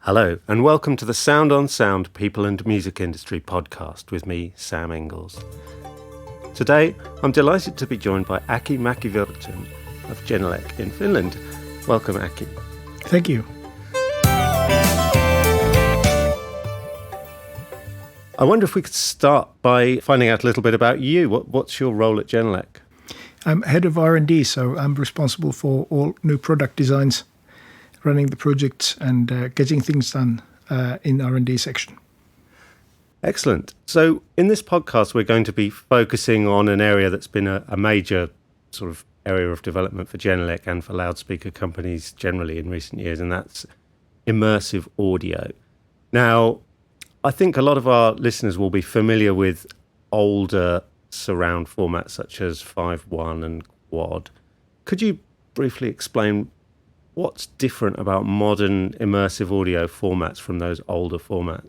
Hello, and welcome to the Sound on Sound People and Music Industry podcast with me, Sam Inglis. Today, I'm delighted to be joined by Aki Mäkivirta of Genelec in Finland. Welcome, Aki. Thank you. I wonder if we could start by finding out a little bit about you. What's your role at Genelec? I'm head of R&D, so I'm responsible for all new product designs, running the projects and getting things done in R&D section. Excellent. So in this podcast, we're going to be focusing on an area that's been a major sort of area of development for Genelec and for loudspeaker companies generally in recent years, and that's immersive audio. Now, I think a lot of our listeners will be familiar with older surround formats such as 5.1 and quad. Could you briefly explain what's different about modern immersive audio formats from those older formats?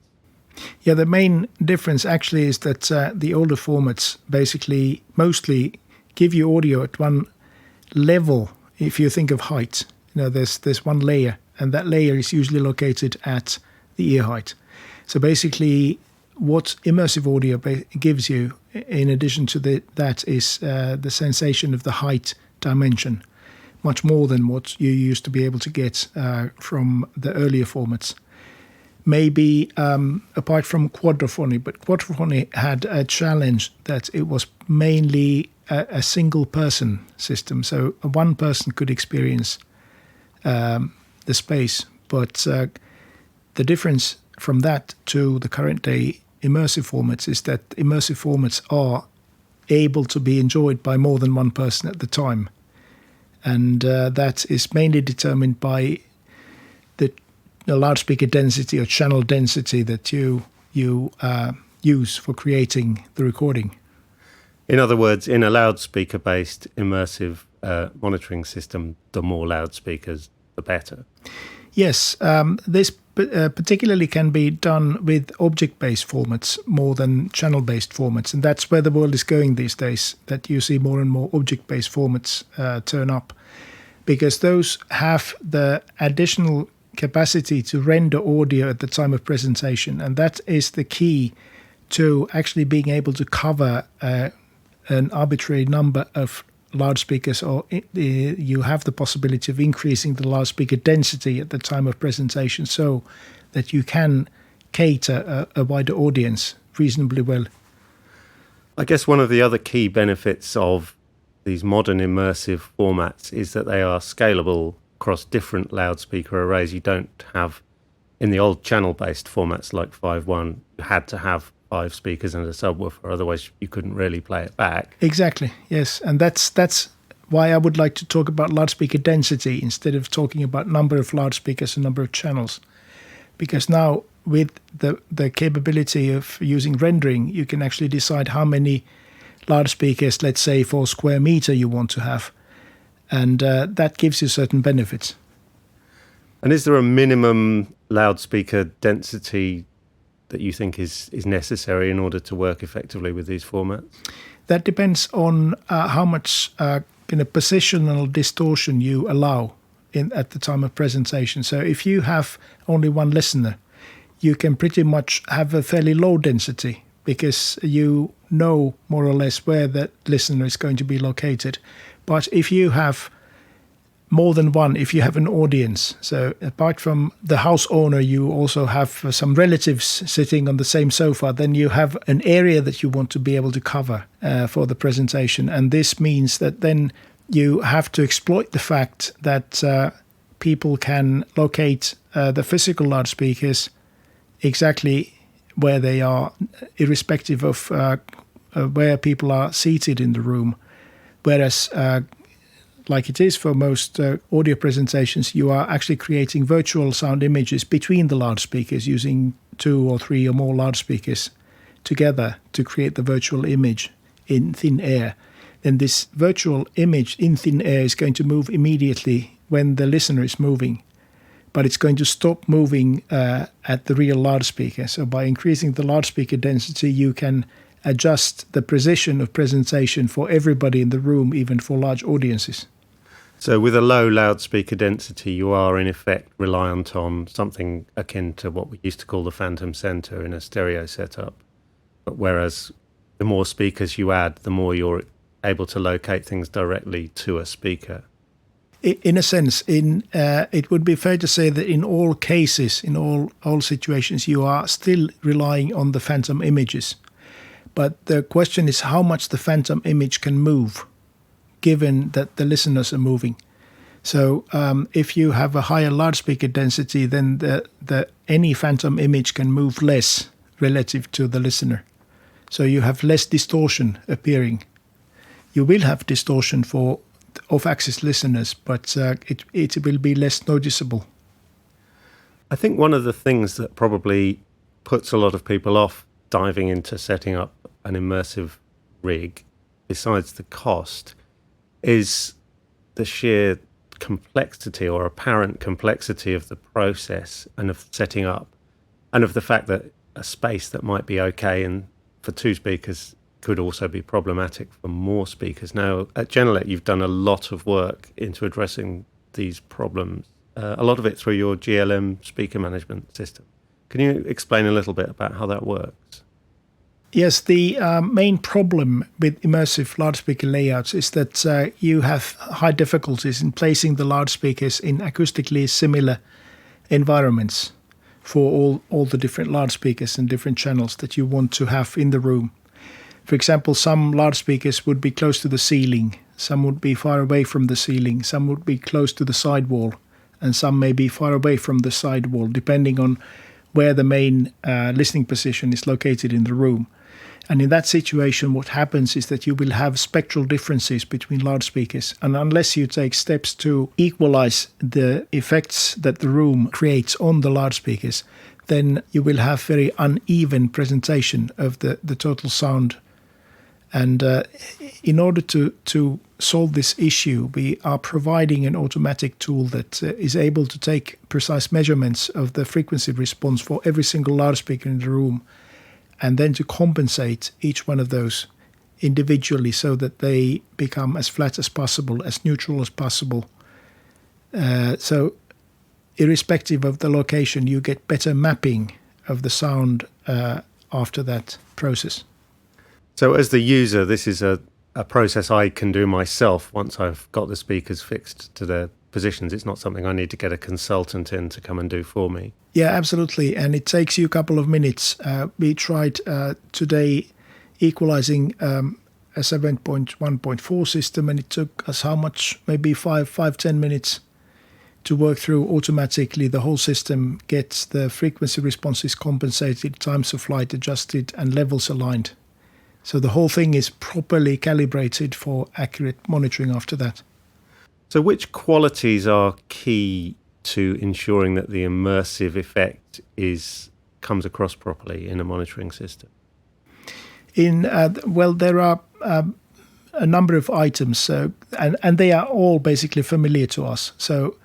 Yeah, the main difference actually is that the older formats basically mostly give you audio at one level. If you think of height, there's one layer, and that layer is usually located at the ear height. So basically, what immersive audio gives you, in addition to that, is the sensation of the height dimension, much more than what you used to be able to get from the earlier formats. Maybe apart from quadraphony, but quadraphony had a challenge that it was mainly a single person system. So one person could experience the space, but the difference from that to the current day immersive formats is that immersive formats are able to be enjoyed by more than one person at the time. And that is mainly determined by the loudspeaker density or channel density that you use for creating the recording. In other words, in a loudspeaker-based immersive monitoring system, the more loudspeakers, the better. Yes, this particularly can be done with object-based formats more than channel-based formats, and that's where the world is going these days, that you see more and more object-based formats turn up, because those have the additional capacity to render audio at the time of presentation, and that is the key to actually being able to cover an arbitrary number of loudspeakers, or you have the possibility of increasing the loudspeaker density at the time of presentation so that you can cater a wider audience reasonably well. I guess one of the other key benefits of these modern immersive formats is that they are scalable across different loudspeaker arrays. You don't have, in the old channel-based formats like 5.1, you had to have 5 speakers and a subwoofer, otherwise you couldn't really play it back. Exactly, yes. And that's why I would like to talk about loudspeaker density instead of talking about number of loudspeakers and number of channels. Because now with the capability of using rendering, you can actually decide how many loudspeakers, let's say, for square meter you want to have. And that gives you certain benefits. And is there a minimum loudspeaker density that you think is necessary in order to work effectively with these formats? That depends on how much positional distortion you allow at the time of presentation. So if you have only one listener, you can pretty much have a fairly low density because you know more or less where that listener is going to be located. But if you have more than one, if you have an audience, so apart from the house owner, you also have some relatives sitting on the same sofa, then you have an area that you want to be able to cover for the presentation. And this means that then you have to exploit the fact that people can locate the physical loudspeakers exactly where they are, irrespective of where people are seated in the room. Whereas like it is for most audio presentations, you are actually creating virtual sound images between the loudspeakers using 2 or 3 or more loudspeakers together to create the virtual image in thin air. Then this virtual image in thin air is going to move immediately when the listener is moving, but it's going to stop moving at the real loudspeaker. So by increasing the loudspeaker density, you can adjust the precision of presentation for everybody in the room, even for large audiences. So with a low loudspeaker density, you are in effect reliant on something akin to what we used to call the phantom center in a stereo setup. But whereas the more speakers you add, the more you're able to locate things directly to a speaker. In a sense, it would be fair to say that in all cases, in all situations, you are still relying on the phantom images. But the question is how much the phantom image can move, given that the listeners are moving. So if you have a higher loudspeaker density, then any phantom image can move less relative to the listener. So you have less distortion appearing. You will have distortion for off-axis listeners, but it will be less noticeable. I think one of the things that probably puts a lot of people off diving into setting up an immersive rig, besides the cost, is the sheer complexity or apparent complexity of the process and of setting up, and of the fact that a space that might be okay and for 2 speakers could also be problematic for more speakers. Now, at Genelec, you've done a lot of work into addressing these problems, a lot of it through your GLM speaker management system. Can you explain a little bit about how that works? Yes, the main problem with immersive loudspeaker layouts is that you have high difficulties in placing the loudspeakers in acoustically similar environments for all the different loudspeakers and different channels that you want to have in the room. For example, some loudspeakers would be close to the ceiling, some would be far away from the ceiling, some would be close to the sidewall, and some may be far away from the sidewall, depending on where the main listening position is located in the room. And in that situation, what happens is that you will have spectral differences between loudspeakers. And unless you take steps to equalize the effects that the room creates on the loudspeakers, then you will have very uneven presentation of the total sound. And in order to solve this issue, we are providing an automatic tool that is able to take precise measurements of the frequency response for every single loudspeaker in the room, and then to compensate each one of those individually so that they become as flat as possible, as neutral as possible. So irrespective of the location, you get better mapping of the sound after that process. So as the user, this is a process I can do myself once I've got the speakers fixed to their positions. It's not something I need to get a consultant in to come and do for me. Yeah, absolutely. And it takes you a couple of minutes. We tried today equalizing a 7.1.4 system, and it took us how much? Maybe 5-10 minutes to work through automatically. The whole system gets the frequency responses compensated, times of flight adjusted, and levels aligned. So the whole thing is properly calibrated for accurate monitoring after that. So which qualities are key to ensuring that the immersive effect comes across properly in a monitoring system? There are a number of items, and they are all basically familiar to us. So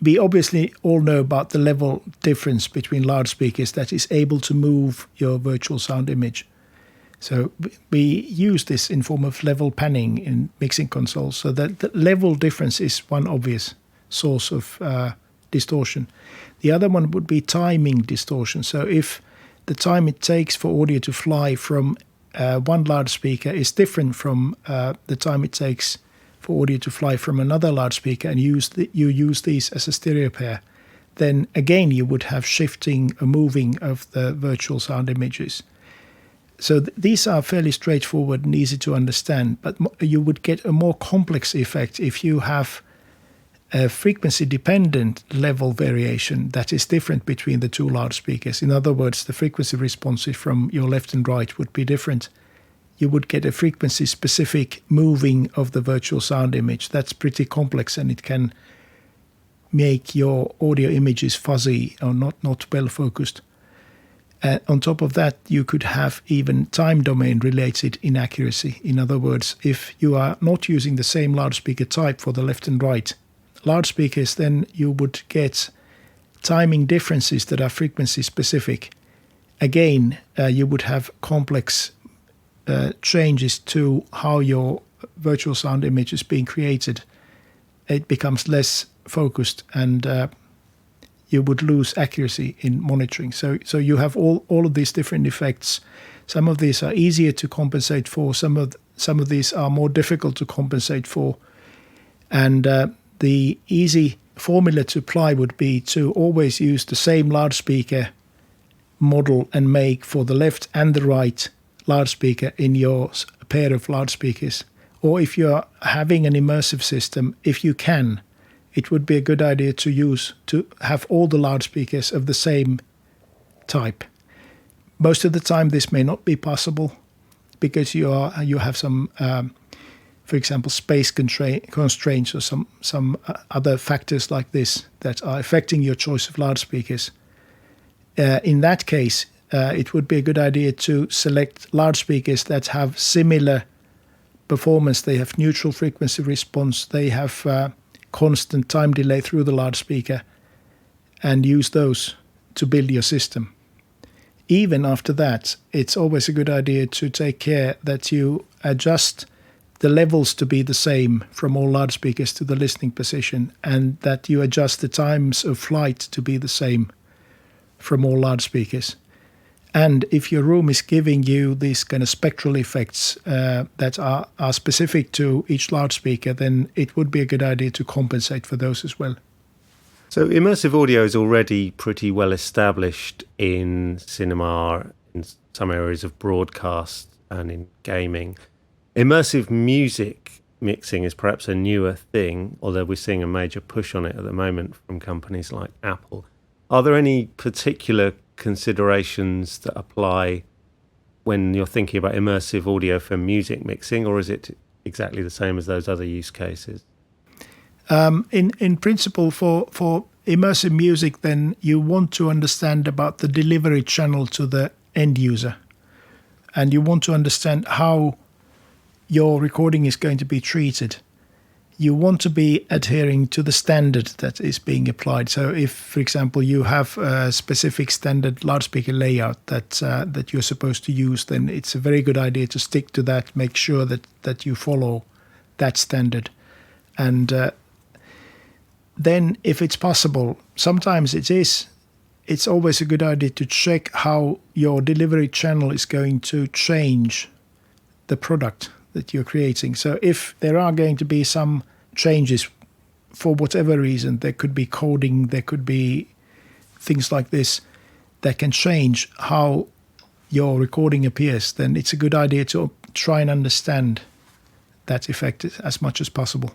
we obviously all know about the level difference between loudspeakers that is able to move your virtual sound image. So we use this in form of level panning in mixing consoles. So that the level difference is one obvious source of distortion. The other one would be timing distortion. So if the time it takes for audio to fly from one loudspeaker is different from the time it takes for audio to fly from another loudspeaker, and you use these as a stereo pair, then again you would have shifting or moving of the virtual sound images. So these are fairly straightforward and easy to understand, but you would get a more complex effect if you have a frequency-dependent level variation that is different between the two loudspeakers. In other words, the frequency responses from your left and right would be different. You would get a frequency-specific moving of the virtual sound image. That's pretty complex, and it can make your audio images fuzzy or not well-focused. On top of that, you could have even time domain related inaccuracy. In other words, if you are not using the same loudspeaker type for the left and right loudspeakers, then you would get timing differences that are frequency specific. Again, you would have complex changes to how your virtual sound image is being created. it becomes less focused, and you would lose accuracy in monitoring. So you have all of these different effects. Some of these are easier to compensate for. Some of these are more difficult to compensate for. And the easy formula to apply would be to always use the same loudspeaker model and make for the left and the right loudspeaker in your pair of loudspeakers. Or if you're having an immersive system, if you can, it would be a good idea to have all the loudspeakers of the same type. Most of the time this may not be possible because you have some, for example, space constraints or some other factors like this that are affecting your choice of loudspeakers. In that case, it would be a good idea to select loudspeakers that have similar performance. They have neutral frequency response. They have constant time delay through the loudspeaker, and use those to build your system. Even after that, it's always a good idea to take care that you adjust the levels to be the same from all loudspeakers to the listening position, and that you adjust the times of flight to be the same from all loudspeakers. And if your room is giving you these kind of spectral effects that are specific to each loudspeaker, then it would be a good idea to compensate for those as well. So immersive audio is already pretty well established in cinema, in some areas of broadcast and in gaming. Immersive music mixing is perhaps a newer thing, although we're seeing a major push on it at the moment from companies like Apple. Are there any particular considerations that apply when you're thinking about immersive audio for music mixing, or is it exactly the same as those other use cases? In principle, for immersive music, then you want to understand about the delivery channel to the end user, and you want to understand how your recording is going to be treated. You want to be adhering to the standard that is being applied. So if, for example, you have a specific standard loudspeaker layout that you're supposed to use, then it's a very good idea to stick to that, make sure that you follow that standard. And then if it's possible, sometimes it's always a good idea to check how your delivery channel is going to change the product that you're creating. So if there are going to be some changes for whatever reason, there could be coding, there could be things like this that can change how your recording appears, then it's a good idea to try and understand that effect as much as possible.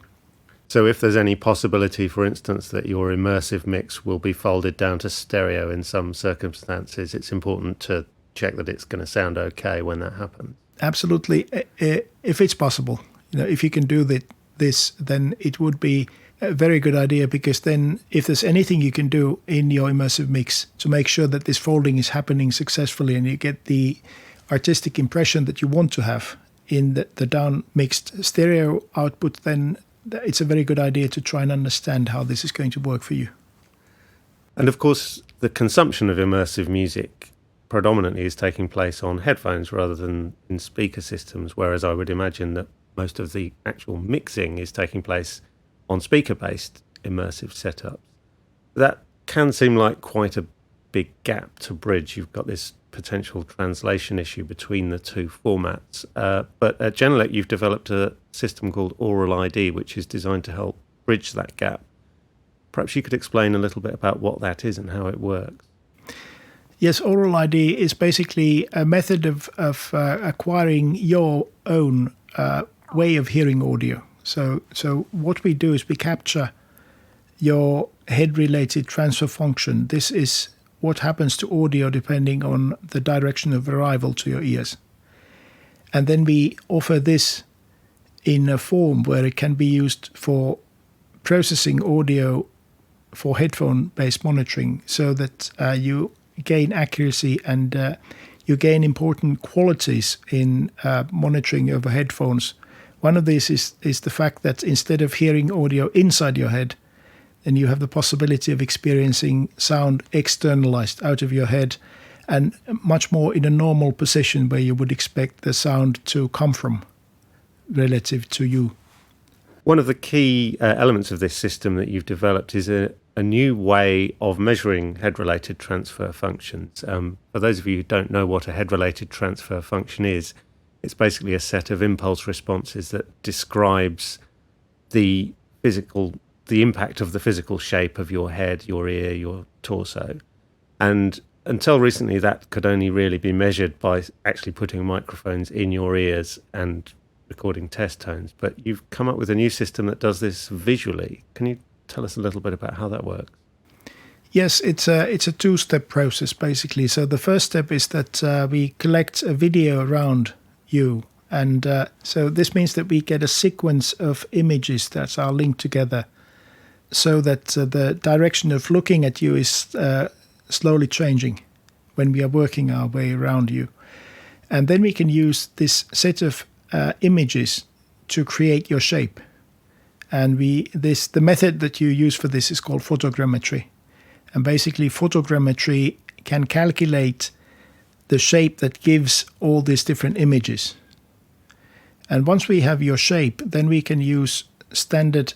So if there's any possibility, for instance, that your immersive mix will be folded down to stereo in some circumstances, it's important to check that it's going to sound okay when that happens. Absolutely. If it's possible, if you can do this, then it would be a very good idea, because then if there's anything you can do in your immersive mix to make sure that this folding is happening successfully and you get the artistic impression that you want to have in the down mixed stereo output, then it's a very good idea to try and understand how this is going to work for you. And of course, the consumption of immersive music predominantly is taking place on headphones rather than in speaker systems, whereas I would imagine that most of the actual mixing is taking place on speaker-based immersive setups. That can seem like quite a big gap to bridge. You've got this potential translation issue between the two formats. But at Genelec, you've developed a system called Aural ID, which is designed to help bridge that gap. Perhaps you could explain a little bit about what that is and how it works. Yes, Aural ID is basically a method of acquiring your own way of hearing audio. So what we do is we capture your head-related transfer function. This is what happens to audio depending on the direction of arrival to your ears. And then we offer this in a form where it can be used for processing audio for headphone-based monitoring, so that you gain accuracy and you gain important qualities in monitoring over headphones. One of these is the fact that instead of hearing audio inside your head, then you have the possibility of experiencing sound externalized out of your head, and much more in a normal position where you would expect the sound to come from relative to you. One of the key elements of this system that you've developed is a new way of measuring head-related transfer functions. For those of you who don't know what a head-related transfer function is, it's basically a set of impulse responses that describes the impact of the physical shape of your head, your ear, your torso. And until recently, that could only really be measured by actually putting microphones in your ears and recording test tones. But you've come up with a new system that does this visually. Can you tell us a little bit about how that works? Yes, it's a two-step process, basically. So the first step is that we collect a video around you. And so this means that we get a sequence of images that are linked together so that the direction of looking at you is slowly changing when we are working our way around you. And then we can use this set of images to create your shape. And the method that you use for this is called photogrammetry. And basically photogrammetry can calculate the shape that gives all these different images. And once we have your shape, then we can use standard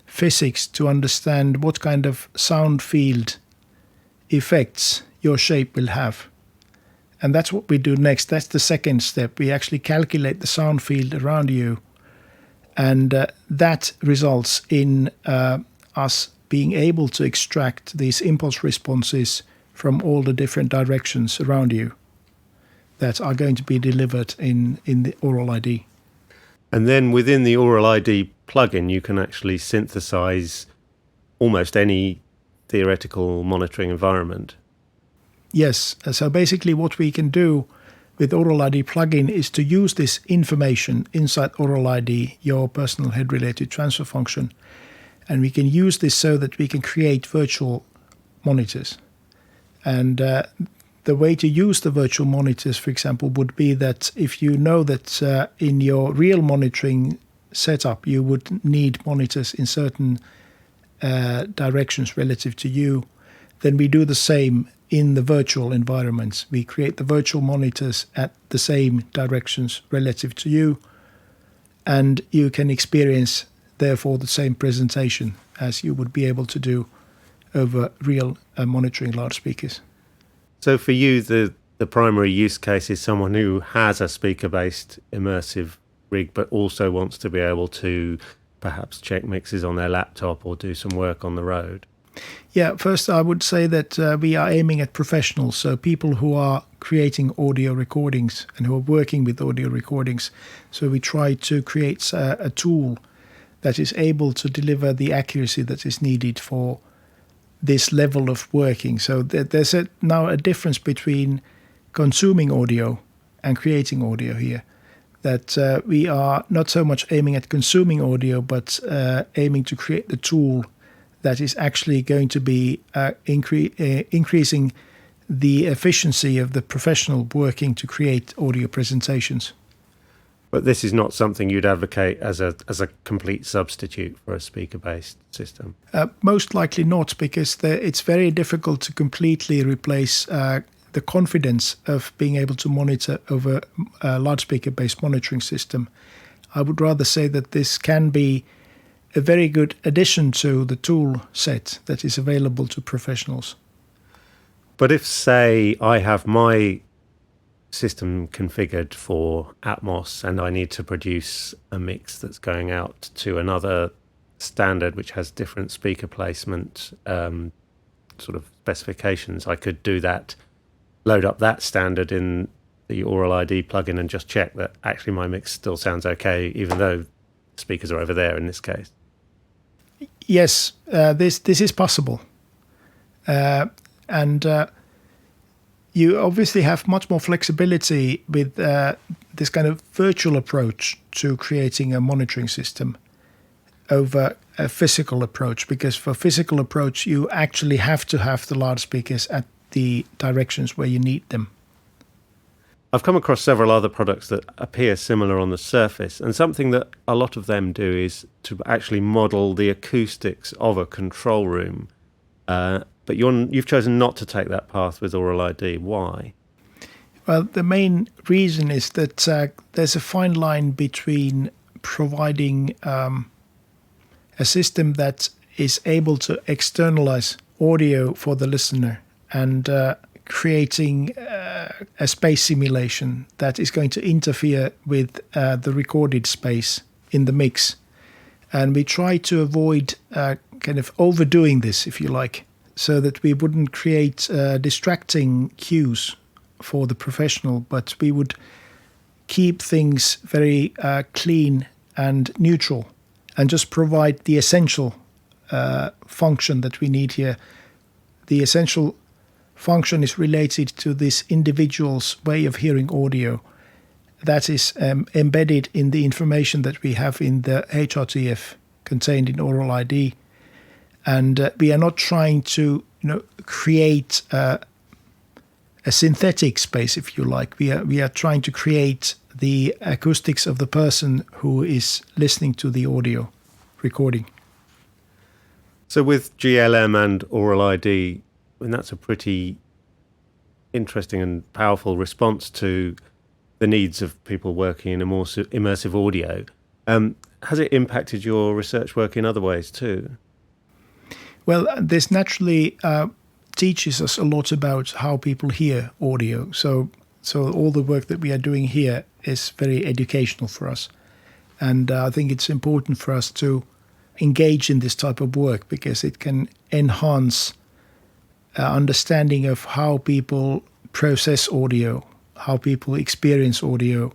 physics to understand what kind of sound field effects your shape will have. And that's what we do next. That's the second step. We actually calculate the sound field around you. And that results in us being able to extract these impulse responses from all the different directions around you that are going to be delivered in the Aural ID. And then within the Aural ID plugin, you can actually synthesize almost any theoretical monitoring environment. Yes. So basically what we can do with Aural ID plugin is to use this information inside Aural ID, your personal head-related transfer function, and we can use this so that we can create virtual monitors. And the way to use the virtual monitors, for example, would be that if you know that in your real monitoring setup you would need monitors in certain directions relative to you, then we do the same in the virtual environments. We create the virtual monitors at the same directions relative to you, and you can experience, therefore, the same presentation as you would be able to do over real monitoring loudspeakers. So for you, the primary use case is someone who has a speaker-based immersive rig, but also wants to be able to perhaps check mixes on their laptop or do some work on the road. Yeah, first I would say that we are aiming at professionals, so people who are creating audio recordings and who are working with audio recordings. So we try to create a tool that is able to deliver the accuracy that is needed for this level of working. So there's now a difference between consuming audio and creating audio here. That we are not so much aiming at consuming audio, but aiming to create the tool that is actually going to be increasing the efficiency of the professional working to create audio presentations. But this is not something you'd advocate as a complete substitute for a speaker-based system? Most likely not, because it's very difficult to completely replace the confidence of being able to monitor over a loudspeaker-based monitoring system. I would rather say that this can be a very good addition to the tool set that is available to professionals. But if, say, I have my system configured for Atmos and I need to produce a mix that's going out to another standard which has different speaker placement sort of specifications, I could do that, load up that standard in the Aural ID plugin and just check that actually my mix still sounds okay, even though speakers are over there in this case. Yes, this is possible. And you obviously have much more flexibility with this kind of virtual approach to creating a monitoring system over a physical approach, because for physical approach, you actually have to have the loudspeakers at the directions where you need them. I've come across several other products that appear similar on the surface, and something that a lot of them do is to actually model the acoustics of a control room. But you've chosen not to take that path with Aural ID. Why? Well, the main reason is that there's a fine line between providing a system that is able to externalize audio for the listener and creating a space simulation that is going to interfere with the recorded space in the mix. And we try to avoid kind of overdoing this, if you like, so that we wouldn't create distracting cues for the professional, but we would keep things very clean and neutral and just provide the essential function that we need here. The essential function is related to this individual's way of hearing audio that is embedded in the information that we have in the HRTF contained in Aural ID. And we are not trying to create a synthetic space, if you like. We are trying to create the acoustics of the person who is listening to the audio recording. So with GLM and Aural ID, I mean, that's a pretty interesting and powerful response to the needs of people working in immersive audio. Has it impacted your research work in other ways too? Well, this naturally teaches us a lot about how people hear audio. So all the work that we are doing here is very educational for us. And I think it's important for us to engage in this type of work because it can enhance understanding of how people process audio, how people experience audio.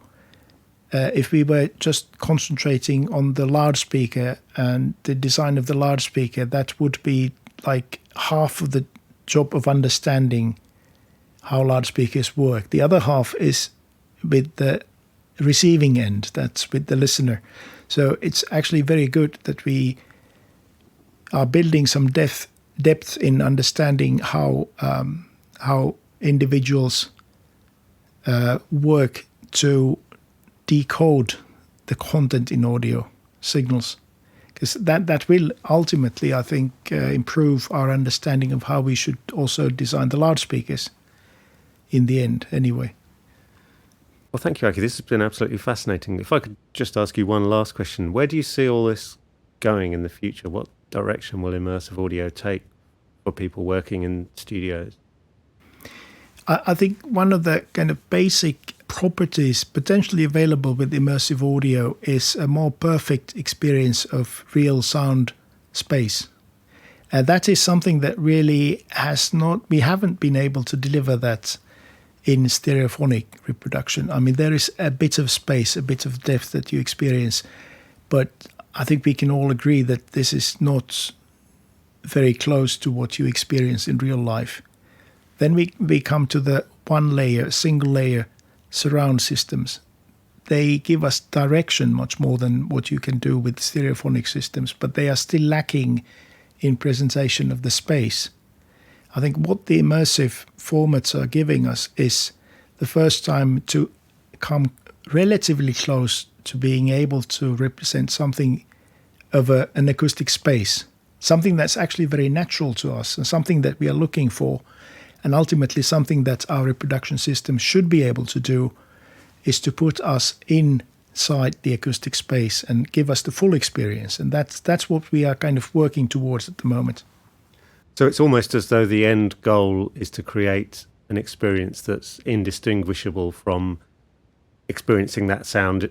If we were just concentrating on the loudspeaker and the design of the loudspeaker, that would be like half of the job of understanding how loudspeakers work. The other half is with the receiving end, that's with the listener. So it's actually very good that we are building some depth in understanding how individuals work to decode the content in audio signals, because that will ultimately, I think, improve our understanding of how we should also design the loudspeakers in the end anyway. Well, thank you, Aki. This has been absolutely fascinating. If I could just ask you one last question. Where do you see all this going in the future? What direction will immersive audio take for people working in studios? I think one of the kind of basic properties potentially available with immersive audio is a more perfect experience of real sound space. That is something that really we haven't been able to deliver that in stereophonic reproduction. I mean, there is a bit of space, a bit of depth that you experience, but I think we can all agree that this is not very close to what you experience in real life. Then we come to the single layer surround systems. They give us direction much more than what you can do with stereophonic systems, but they are still lacking in presentation of the space. I think what the immersive formats are giving us is the first time to come relatively close to being able to represent something of an acoustic space, something that's actually very natural to us and something that we are looking for. And ultimately something that our reproduction system should be able to do is to put us inside the acoustic space and give us the full experience. And that's what we are kind of working towards at the moment. So it's almost as though the end goal is to create an experience that's indistinguishable from experiencing that sound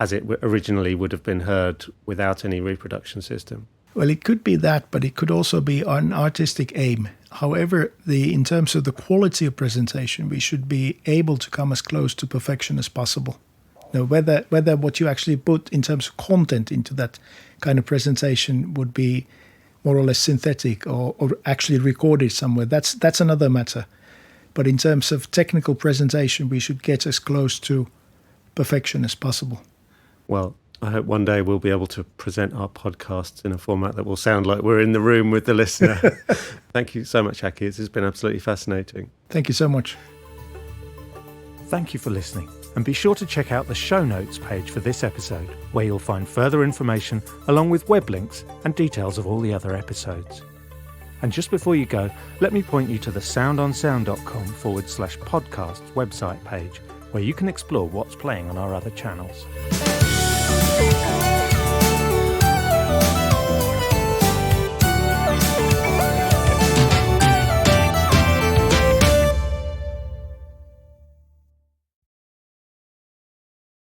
as it originally would have been heard without any reproduction system. Well, it could be that, but it could also be an artistic aim. However, in terms of the quality of presentation, we should be able to come as close to perfection as possible. Now, whether what you actually put in terms of content into that kind of presentation would be more or less synthetic or actually recorded somewhere, that's another matter. But in terms of technical presentation, we should get as close to perfection as possible. Well, I hope one day we'll be able to present our podcasts in a format that will sound like we're in the room with the listener. Thank you so much, Aki. This has been absolutely fascinating. Thank you so much. Thank you for listening. And be sure to check out the show notes page for this episode, where you'll find further information along with web links and details of all the other episodes. And just before you go, let me point you to the soundonsound.com/podcasts website page, where you can explore what's playing on our other channels.